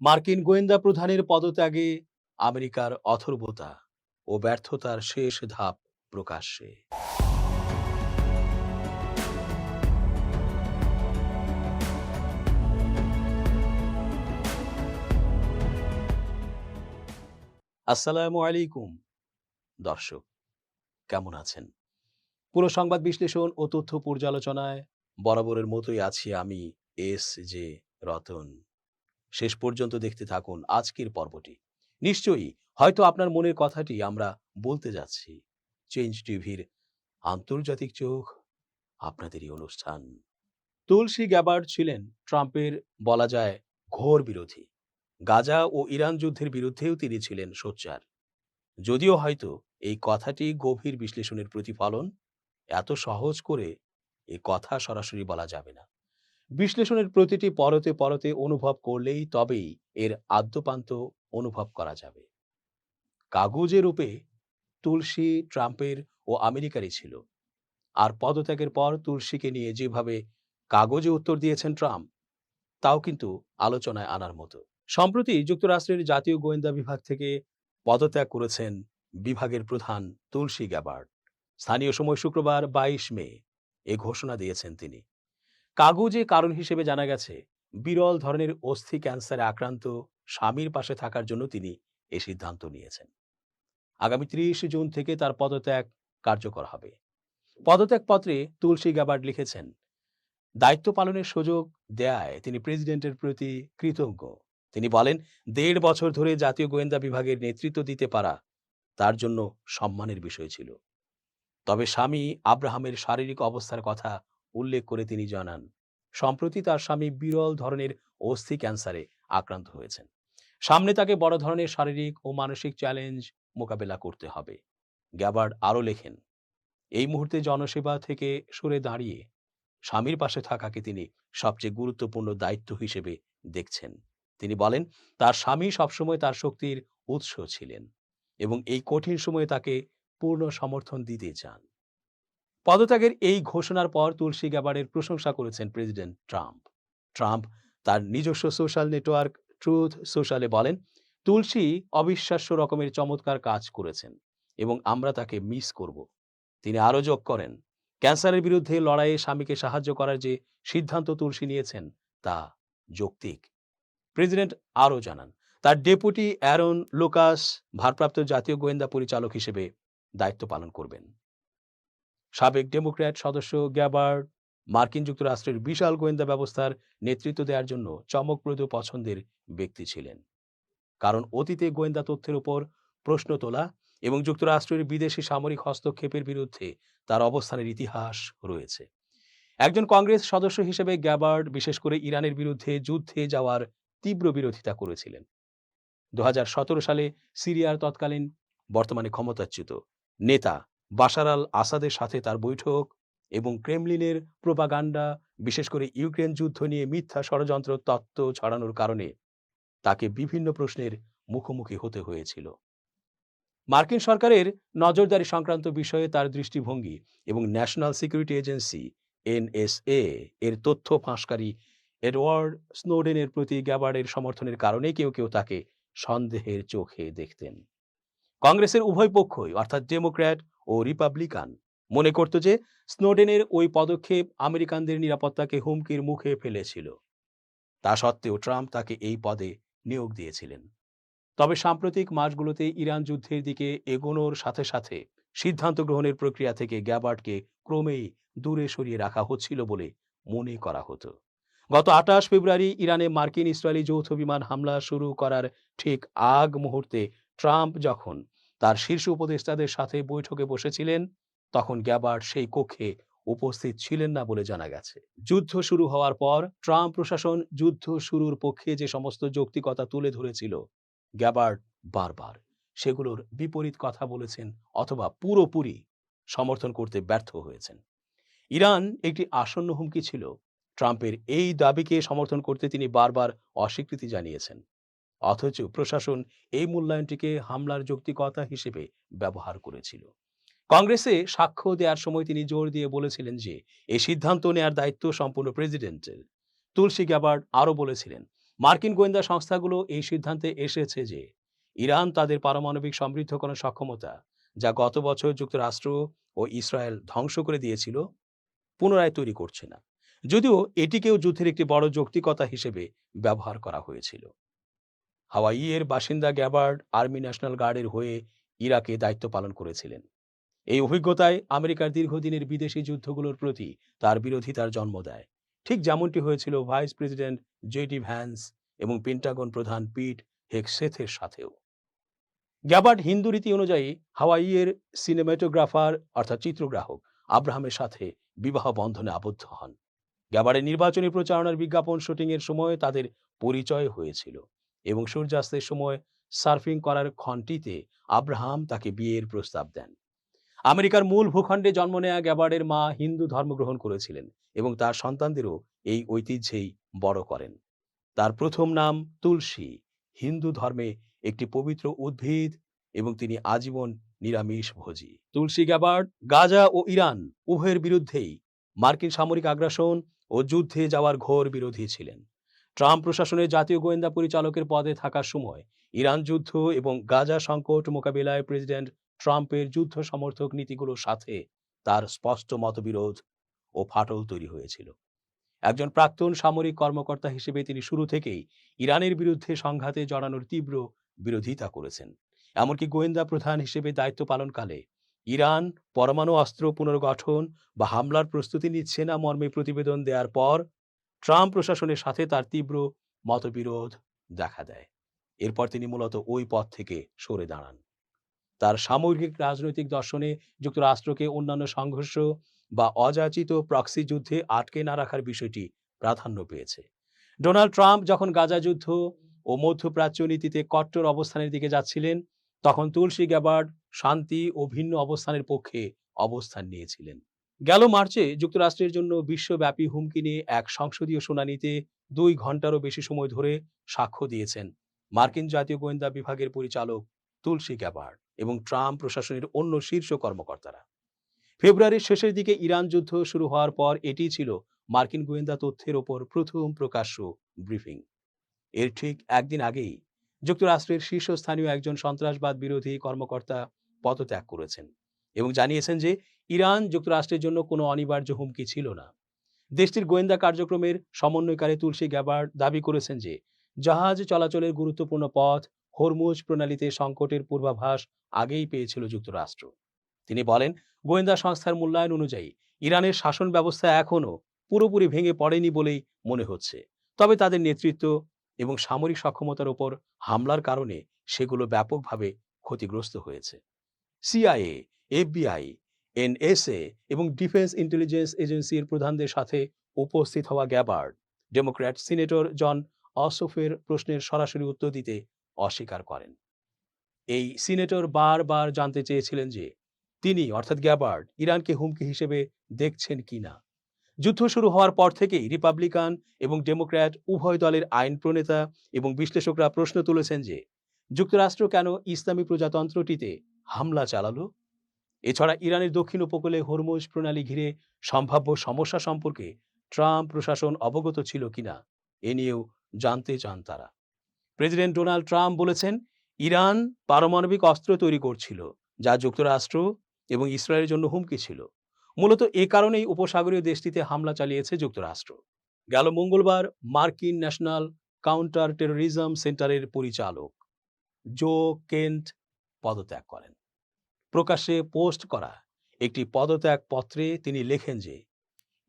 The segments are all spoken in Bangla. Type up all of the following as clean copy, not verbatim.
মার্কিন গোয়েন্দা প্রধানের পদত্যাগে আমেরিকার অথর্বতা ও ব্যর্থতার শেষ ধাপ প্রকাশ্যে। আসসালামু আলাইকুম দর্শক, কেমন আছেন? পুরো সংবাদ বিশ্লেষণ ও তথ্য পর্যালোচনায় বরাবরের মতোই আছি আমি, এস জে রতন। শেষ পর্যন্ত দেখতে থাকুন আজকের পর্বটি। নিশ্চয়ই হয়তো আপনার মনের কথাটি আমরা বলতে যাচ্ছি। চেঞ্জ টিভির আন্তর্জাতিক চোখ, আপনাদেরই অনুষ্ঠান। তুলসী গ্যাবার্ড ছিলেন ট্রাম্পের বলা যায় ঘোর বিরোধী। গাজা ও ইরান যুদ্ধের বিরুদ্ধেও তিনি ছিলেন সোচ্চার। যদিও হয়তো এই কথাটি গভীর বিশ্লেষণের প্রতিফলন, এত সহজ করে এ কথা সরাসরি বলা যাবে না। বিশ্লেষণের প্রতিটি পরতে পরতে অনুভব করলেই তবেই এর আদ্যপান্ত অনুভব করা যাবে। কাগুজে রূপে তুলসী ট্রাম্পের ও আমেরিকারই ছিল, আর পদত্যাগের পর তুলসীকে নিয়ে যেভাবে কাগজে উত্তর দিয়েছেন ট্রাম্প, তাও কিন্তু আলোচনায় আনার মতো। সম্প্রতি যুক্তরাষ্ট্রের জাতীয় গোয়েন্দা বিভাগ থেকে পদত্যাগ করেছেন বিভাগের প্রধান তুলসী গ্যাবার্ড। স্থানীয় সময় শুক্রবার 22 মে এ ঘোষণা দিয়েছেন তিনি। কাগজে কারণ হিসেবে জানা গেছে, বিরল ধরনের অস্থি ক্যান্সারে আক্রান্ত স্বামীর পাশে থাকার জন্য তিনি এ সিদ্ধান্ত নিয়েছেন। আগামী 30 জুন থেকে তার পদত্যাগ কার্যকর হবে। পদত্যাগপত্রে তুলসী গ্যাবার্ড লিখেছেন, দায়িত্ব পালনের সুযোগ দেয়ায় তিনি প্রেসিডেন্টের প্রতি কৃতজ্ঞ। তিনি বলেন, 1.5 বছর ধরে জাতীয় গোয়েন্দা বিভাগের নেতৃত্ব দিতে পারা তার জন্য সম্মানের বিষয় ছিল। তবে স্বামী আব্রাহামের শারীরিক অবস্থার কথা উল্লেখ করে তিনি জানান, সম্প্রতি তার স্বামী বিরল ধরনের অস্থি ক্যান্সারে আক্রান্ত হয়েছেন। সামনে তাকে বড় ধরনের শারীরিক ও মানসিক চ্যালেঞ্জ মোকাবেলা করতে হবে। গ্যাবার্ড আরও লেখেন, এই মুহূর্তে জনসেবা থেকে সরে দাঁড়িয়ে স্বামীর পাশে থাকাকে তিনি সবচেয়ে গুরুত্বপূর্ণ দায়িত্ব হিসেবে দেখছেন। তিনি বলেন, তার স্বামী সবসময় তার শক্তির উৎস ছিলেন এবং এই কঠিন সময়ে তাকে পূর্ণ সমর্থন দিতে চান। পদত্যাগের এই ঘোষণার পর তুলসী গ্যাবার্ডের প্রশংসা করেছেন প্রেসিডেন্ট ট্রাম্প। ট্রাম্প তার নিজস্ব সোশ্যাল নেটওয়ার্ক ট্রুথ সোশ্যালে বলেন, তুলসী অবিশ্বাস্য রকমের চমৎকার কাজ করেছেন এবং আমরা তাকে মিস করব। তিনি আরও যোগ করেন, ক্যান্সারের বিরুদ্ধে লড়াইয়ে স্বামীকে সাহায্য করার যে সিদ্ধান্ত তুলসী নিয়েছেন তা যৌক্তিক। প্রেসিডেন্ট আরও জানান, তার ডেপুটি অ্যারন লুকাস ভারপ্রাপ্ত জাতীয় গোয়েন্দা পরিচালক হিসেবে দায়িত্ব পালন করবেন। সাবেক ডেমোক্র্যাট সদস্য গ্যাবার্ড মার্কিন যুক্তরাষ্ট্রের বিশাল গোয়েন্দা ব্যবস্থার নেতৃত্ব দেওয়ার জন্য চমকপ্রদ পছন্দের ব্যক্তি ছিলেন, কারণ অতীতে গোয়েন্দা তথ্যের উপর প্রশ্ন তোলা এবং যুক্তরাষ্ট্রের বিদেশি সামরিক হস্তক্ষেপের বিরুদ্ধে তার অবস্থানের ইতিহাস রয়েছে। একজন কংগ্রেস সদস্য হিসেবে গ্যাবার্ড বিশেষ করে ইরানের বিরুদ্ধে যুদ্ধে যাওয়ার তীব্র বিরোধিতা করেছিলেন। 2017 সালে সিরিয়ার তৎকালীন বর্তমানে ক্ষমতাচ্যুত নেতা বাশার আল আসাদের সাথে তার বৈঠক এবং ক্রেমলিনের প্রোপাগান্ডা, বিশেষ করে ইউক্রেন যুদ্ধ নিয়ে মিথ্যা ষড়যন্ত্র তত্ত্ব ছড়ানোর কারণে তাকে বিভিন্ন প্রশ্নের মুখোমুখি হতে হয়েছিল। মার্কিন সরকারের নজরদারি সংক্রান্ত বিষয়ে তার দৃষ্টিভঙ্গি এবং ন্যাশনাল সিকিউরিটি এজেন্সি এনএসএ এর তথ্য ফাঁসকারী এডওয়ার্ড স্নোডেনের প্রতি গ্যাবার্ডের সমর্থনের কারণে কেউ কেউ তাকে সন্দেহের চোখে দেখতেন। কংগ্রেসের উভয় পক্ষই অর্থাৎ ডেমোক্র্যাট ও রিপাবলিকান মনে করত যে স্নোডেনের ওই পদক্ষেপ আমেরিকানদের নিরাপত্তাকে হুমকির মুখে ফেলেছিল। তা সত্ত্বেও ট্রাম্প তাকে এই পদে নিয়োগ দিয়েছিলেন। তবে সাম্প্রতিক মাসগুলোতে ইরান যুদ্ধের দিকে এগোনোর সাথে সাথে সিদ্ধান্ত গ্রহণের প্রক্রিয়া থেকে গ্যাবার্ডকে ক্রমেই দূরে সরিয়ে রাখা হচ্ছিল বলে মনে করা হতো। গত 28 ফেব্রুয়ারি ইরানে মার্কিন ইসরায়েলি যৌথ বিমান হামলা শুরু করার ঠিক আগ মুহূর্তে ট্রাম্প যখন তার শীর্ষ উপদেষ্টাদের সাথে বৈঠকে বসেছিলেন, তখন গ্যাবার্ড সেই কক্ষে উপস্থিত ছিলেন না বলে জানা গেছে। যুদ্ধ শুরু হওয়ার পর ট্রাম্প প্রশাসন যুদ্ধ শুরুর পক্ষে যে সমস্ত যৌক্তিকতা তুলে ধরেছিল, গ্যাবার্ড বারবার সেগুলোর বিপরীত কথা বলেছেন অথবা পুরোপুরি সমর্থন করতে ব্যর্থ হয়েছেন। ইরান একটি আসন্ন হুমকি ছিল। ট্রাম্পের এই দাবিকে সমর্থন করতে তিনি বারবার অস্বীকৃতি জানিয়েছেন, অথচ প্রশাসন এই মূল্যায়নটিকে হামলার যৌক্তিকতা হিসেবে ব্যবহার করেছিল। কংগ্রেসে সাক্ষ্য দেওয়ার সময় তিনি জোর দিয়ে বলেছিলেন যে এই সিদ্ধান্ত নেয়ার দায়িত্ব সম্পূর্ণ প্রেসিডেন্টের। তুলসী গ্যাবার্ড আরও বলেছিলেন, মার্কিন গোয়েন্দা সংস্থাগুলো এই সিদ্ধান্তে এসেছে যে ইরান তাদের পারমাণবিক সমৃদ্ধকরণ সক্ষমতা, যা গত বছর যুক্তরাষ্ট্র ও ইসরায়েল ধ্বংস করে দিয়েছিল, পুনরায় তৈরি করছে না, যদিও এটিকেও যুদ্ধের একটি বড় যৌক্তিকতা হিসেবে ব্যবহার করা হয়েছিল। হাওয়াইয়ের বাসিন্দা গ্যাবার্ড আর্মি ন্যাশনাল গার্ডের হয়ে ইরাকে দায়িত্ব পালন করেছিলেন। এই অভিজ্ঞতায় আমেরিকার দীর্ঘদিনের বিদেশি যুদ্ধগুলোর প্রতি তার বিরোধিতার জন্ম দেয়, ঠিক যেমনটি হয়েছিল ভাইস প্রেসিডেন্ট জেডি ভ্যান্স এবং পেন্টাগন প্রধান পিট হেগসেথের সাথেও। গ্যাবার্ড হিন্দু রীতি অনুযায়ী হাওয়াইয়ের সিনেমাটোগ্রাফার অর্থাৎ চিত্রগ্রাহক আব্রাহামের সাথে বিবাহ বন্ধনে আবদ্ধ হন। গ্যাবার্ডের নির্বাচনী প্রচারণার বিজ্ঞাপন শুটিংয়ের সময় তাদের পরিচয় হয়েছিল এবং সূর্যাস্তের সময় সার্ফিং করার ক্ষণটিতে আব্রাহাম তাকে বিয়ের প্রস্তাব দেন। আমেরিকার মূল ভূখণ্ডে জন্ম নেয়া গ্যাবার্ডের মা হিন্দু ধর্ম গ্রহণ করেছিলেন এবং তার সন্তানদেরও এই ঐতিহ্যেই বড় করেন। তার প্রথম নাম তুলসী, হিন্দু ধর্মে একটি পবিত্র উদ্ভিদ, এবং তিনি আজীবন নিরামিষভোজী। তুলসী গ্যাবার্ড গাজা ও ইরান উভয়ের বিরুদ্ধেই মার্কিন সামরিক আগ্রাসন ও যুদ্ধে যাওয়ার ঘোর বিরোধী ছিলেন। ট্রাম্প প্রশাসনের জাতীয় গোয়েন্দা পরিচালকের পদে থাকার সময় ইরান যুদ্ধ এবং গাজা সংকট মোকাবিলায় প্রেসিডেন্ট ট্রাম্পের যুদ্ধ সমর্থক নীতিগুলোর সাথে তার স্পষ্ট মতবিরোধ ও ফাটল তৈরি হয়েছিল। একজন প্রাক্তন সামরিক কর্মকর্তা হিসেবে তিনি শুরু থেকেই ইরানের বিরুদ্ধে সংঘাতে জড়ানোর তীব্র বিরোধিতা করেছেন। এমনকি গোয়েন্দা প্রধান হিসেবে দায়িত্ব পালনকালে ইরান পরমাণু অস্ত্র পুনর্গঠন বা হামলার প্রস্তুতি নিচ্ছে না মর্মে প্রতিবেদন দেওয়ার পর ট্রাম্প প্রশাসনের সাথে তার তীব্র মতবিরোধ দেখা দেয়। এরপর তিনি মূলত ওই পদ থেকে সরে দাঁড়ান। তার সামগ্রিক রাজনৈতিক দর্শনে যুক্তরাষ্ট্রকে অন্যান্য সংঘর্ষ বা অযাচিত প্রক্সি যুদ্ধে আটকে না রাখার বিষয়টি প্রাধান্য পেয়েছে। ডোনাল্ড ট্রাম্প যখন গাজা যুদ্ধ ও মধ্যপ্রাচ্য নীতিতে কট্টর অবস্থানের দিকে যাচ্ছিলেন, তখন তুলসী গ্যাবার্ড শান্তি ও ভিন্ন অবস্থানের পক্ষে অবস্থান নিয়েছিলেন। গেল মার্চে যুক্তরাষ্ট্রের জন্য বিশ্বব্যাপী হুমকি নিয়ে এক সংসদীয় শুনানিতে 2 ঘন্টারও বেশি সময় ধরে সাক্ষ্য দিয়েছেন মার্কিন জাতীয় গোয়েন্দা বিভাগের পরিচালক তুলসী গ্যাবার্ড এবং ট্রাম্প প্রশাসনের অন্য শীর্ষ কর্মকর্তারা। ফেব্রুয়ারির শেষের দিকে ইরান যুদ্ধ শুরু হওয়ার পর এটি ছিল মার্কিন গোয়েন্দা তথ্যের ওপর প্রথম প্রকাশ্য ব্রিফিং। এর ঠিক একদিন আগেই যুক্তরাষ্ট্রের শীর্ষস্থানীয় একজন সন্ত্রাসবাদ বিরোধী কর্মকর্তা পদত্যাগ করেছেন এবং জানিয়েছেন যে ইরান যুক্তরাষ্ট্রের জন্য কোনো অনিবার্য হুমকি ছিল না। দেশটির গোয়েন্দা কার্যক্রমের সমন্বয়কারী তুলসী গ্যাবার্ড দাবি করেছেন যে জাহাজ চলাচলের গুরুত্বপূর্ণ পথ হরমুজ প্রণালীতে সংকটের পূর্বাভাস আগেই পেয়েছিল যুক্তরাষ্ট্র। তিনি বলেন, গোয়েন্দা সংস্থার মূল্যায়ন অনুযায়ী ইরানের শাসন ব্যবস্থা এখনও পুরোপুরি ভেঙে পড়েনি বলেই মনে হচ্ছে, তবে তাদের নেতৃত্ব এবং সামরিক সক্ষমতার উপর হামলার কারণে সেগুলো ব্যাপকভাবে ক্ষতিগ্রস্ত হয়েছে। সিআইএ, এফবিআই, এনএসএ এবং ডিফেন্স ইন্টেলিজেন্স এজেন্সির প্রধানদের সাথে উপস্থিত হওয়া গ্যাবার্ড ডেমোক্র্যাট সিনেটর জন অসফের প্রশ্নের সরাসরি উত্তর দিতে অস্বীকার করেন। এই সিনেটর বারবার জানতে চেয়েছিলেন যে তিনি অর্থাৎ গ্যাবার্ড ইরানকে হুমকি হিসেবে দেখছেন কিনা। যুদ্ধ শুরু হওয়ার পর থেকেই রিপাবলিকান এবং ডেমোক্র্যাট উভয় দলের আইন প্রণেতা এবং বিশ্লেষকরা প্রশ্ন তুলেছেন যে যুক্তরাষ্ট্র কেন ইসলামী প্রজাতন্ত্রটিতে হামলা চালালো। এছাড়া ইরানের দক্ষিণ উপকূলে হরমুজ প্রণালী ঘিরে সম্ভাব্য সমস্যা সম্পর্কে ট্রাম্প প্রশাসন অবগত ছিল কিনা এ নিয়েও জানতে চান তারা। প্রেসিডেন্ট ডোনাল্ড ট্রাম্প বলেছেন, ইরান পারমাণবিক অস্ত্র তৈরি করছিল, যা যুক্তরাষ্ট্র এবং ইসরায়েলের জন্য হুমকি ছিল। মূলত এ কারণেই উপসাগরীয় দেশটিতে হামলা চালিয়েছে যুক্তরাষ্ট্র। গেল মঙ্গলবার মার্কিন ন্যাশনাল কাউন্টার টেরোরিজম সেন্টারের পরিচালক জো কেন্ট পদত্যাগ করেন। প্রকাশ্যে পোস্ট করা একটি পদত্যাগ পত্রে তিনি লেখেন যে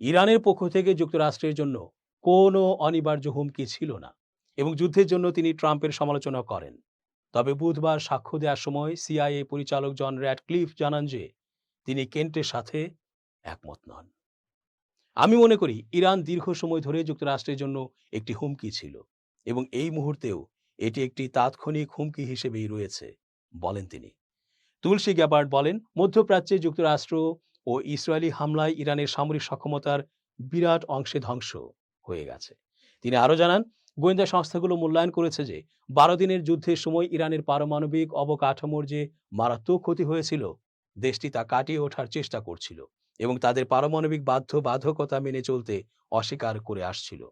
ইরানের পক্ষ থেকে যুক্তরাষ্ট্রের জন্য কোনো অনিবার্য হুমকি ছিল না এবং যুদ্ধের জন্য তিনি ট্রাম্পের সমালোচনা করেন। তবে বুধবার সাক্ষ্য দেওয়ার সময় সিআইএ পরিচালক জন র্যাডক্লিফ জানান যে তিনি কেন্টের সাথে একমত নন। আমি মনে করি ইরান দীর্ঘ সময় ধরে যুক্তরাষ্ট্রের জন্য একটি হুমকি ছিল এবং এই মুহূর্তেও এটি একটি তাৎক্ষণিক হুমকি হিসেবেই রয়েছে, বলেন তিনি। তুলসী গ্যাবার্ড বলেন, মধ্যপ্রাচ্যে যুক্তরাষ্ট্র ও ইসরায়েলি হামলায় ইরানের সামরিক সক্ষমতার বিরাট অংশে ধ্বংস হয়ে গেছে। তিনি আরও জানান, গোয়েন্দা সংস্থাগুলো মূল্যায়ন করেছে যে 12 দিনের যুদ্ধের সময় ইরানের পারমাণবিক অবকাঠামোর যে মারাত্মক ক্ষতি হয়েছিল, দেশটি তা কাটিয়ে ওঠার চেষ্টা করছিল এবং তাদের পারমাণবিক বাধ্যবাধকতা মেনে চলতে অস্বীকার করে আসছিল।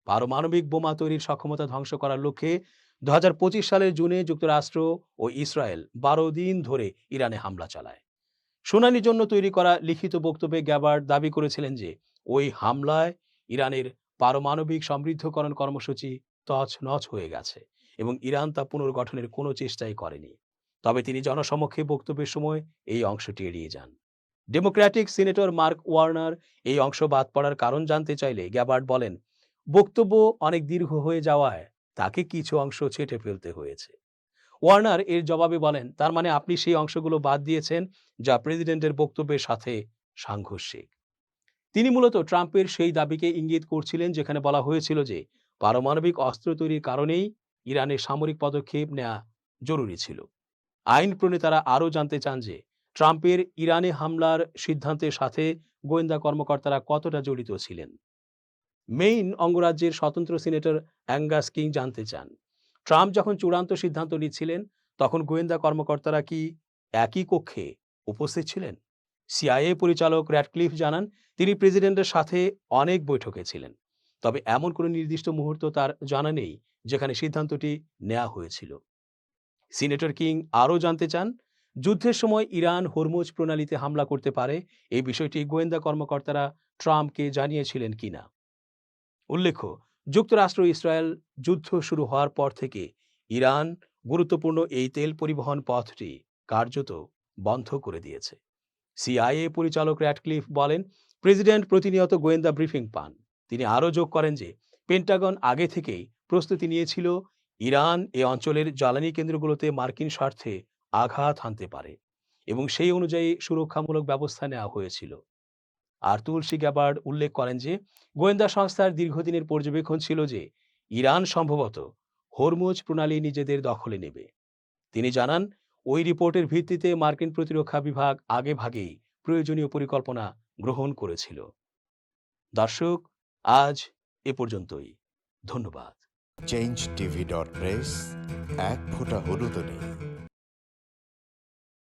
পারমাণবিক বোমা তৈরির সক্ষমতা ধ্বংস করার লক্ষ্যে 2025 সালের জুনে যুক্তরাষ্ট্র ও ইসরায়েল 12 দিন ধরে ইরানে হামলা চালায়। শুনানির জন্য তৈরি করা লিখিত বক্তব্যে গ্যাবার্ড দাবি করেছিলেন যে ওই হামলায় ইরানের পারমাণবিক সমৃদ্ধকরণ কর্মসূচি তছনছ হয়ে গেছে এবং ইরান তা পুনর্গঠনের কোনো চেষ্টাই করেনি। তবে তিনি জনসমক্ষে বক্তব্যের সময় এই অংশটি এড়িয়ে যান। ডেমোক্র্যাটিক সিনেটর মার্ক ওয়ার্নার এই অংশ বাদ পড়ার কারণ জানতে চাইলে গ্যাবার্ড বলেন, বক্তব্য অনেক দীর্ঘ হয়ে যাওয়ায় তাকে কিছু অংশ ছেঁটে ফেলতে হয়েছে। ওয়ার্নার এর জবাবে বলেন, তার মানে আপনি সেই অংশগুলো বাদ দিয়েছেন যা প্রেসিডেন্টের বক্তব্যের সাথে সাংঘর্ষিক। তিনি মূলত ট্রাম্পের সেই দাবিকে ইঙ্গিত করছিলেন যেখানে বলা হয়েছিল যে পারমাণবিক অস্ত্র তৈরির কারণেই ইরানের সামরিক পদক্ষেপ নেওয়া জরুরি ছিল। আইন প্রণেতারা আরও জানতে চান যে ট্রাম্পের ইরানে হামলার সিদ্ধান্তের সাথে গোয়েন্দা কর্মকর্তারা কতটা জড়িত ছিলেন। মেইন অঙ্গরাজ্যের স্বতন্ত্র সিনেটর অ্যাঙ্গাস কিং জানতে চান, ট্রাম্প যখন চূড়ান্ত সিদ্ধান্ত নিচ্ছিলেন তখন গোয়েন্দা কর্মকর্তারা কি একই কক্ষে উপস্থিত ছিলেন? সিআইএ পরিচালক র্যাডক্লিফ জানান, তিনি প্রেসিডেন্টের সাথে অনেক বৈঠকে ছিলেন, তবে এমন কোনো নির্দিষ্ট মুহূর্ত তার জানা নেই যেখানে সিদ্ধান্তটি নেওয়া হয়েছিল। সিনেটর কিং আরও জানতে চান, যুদ্ধের সময় ইরান হরমুজ প্রণালীতে হামলা করতে পারে এই বিষয়টি গোয়েন্দা কর্মকর্তারা ট্রাম্পকে জানিয়েছিলেন কিনা। উল্লেখ্য, যুক্তরাষ্ট্র ইসরায়েল যুদ্ধ শুরু হওয়ার পর থেকে ইরান গুরুত্বপূর্ণ এই তেল পরিবহন পথটি কার্যত বন্ধ করে দিয়েছে। সিআইএ পরিচালক র্যাডক্লিফ বলেন, প্রেসিডেন্ট প্রতিনিয়ত গোয়েন্দা ব্রিফিং পান। তিনি আরও যোগ করেন যে পেন্টাগন আগে থেকেই প্রস্তুতি নিয়েছিল ইরান এ অঞ্চলের জ্বালানি কেন্দ্রগুলোতে মার্কিন স্বার্থে আঘাত হানতে পারে এবং সেই অনুযায়ী সুরক্ষামূলক ব্যবস্থা নেওয়া হয়েছিল। আর তুলসী গ্যাবার্ড উল্লেখ করেন যে গোয়েন্দা সংস্থার দীর্ঘদিনের পর্যবেক্ষণ ছিল যে ইরান সম্ভবত হরমুজ প্রণালী নিজেদের দখলে নেবে। তিনি জানান, ওই রিপোর্টের ভিত্তিতে মার্কিন প্রতিরক্ষা বিভাগ আগেভাগেই প্রয়োজনীয় পরিকল্পনা গ্রহণ করেছিল। দর্শক, আজ এ পর্যন্তই। ধন্যবাদ। চেঞ্জ টিভি.প্রেস, এক ফোঁটা হলুদও নেই।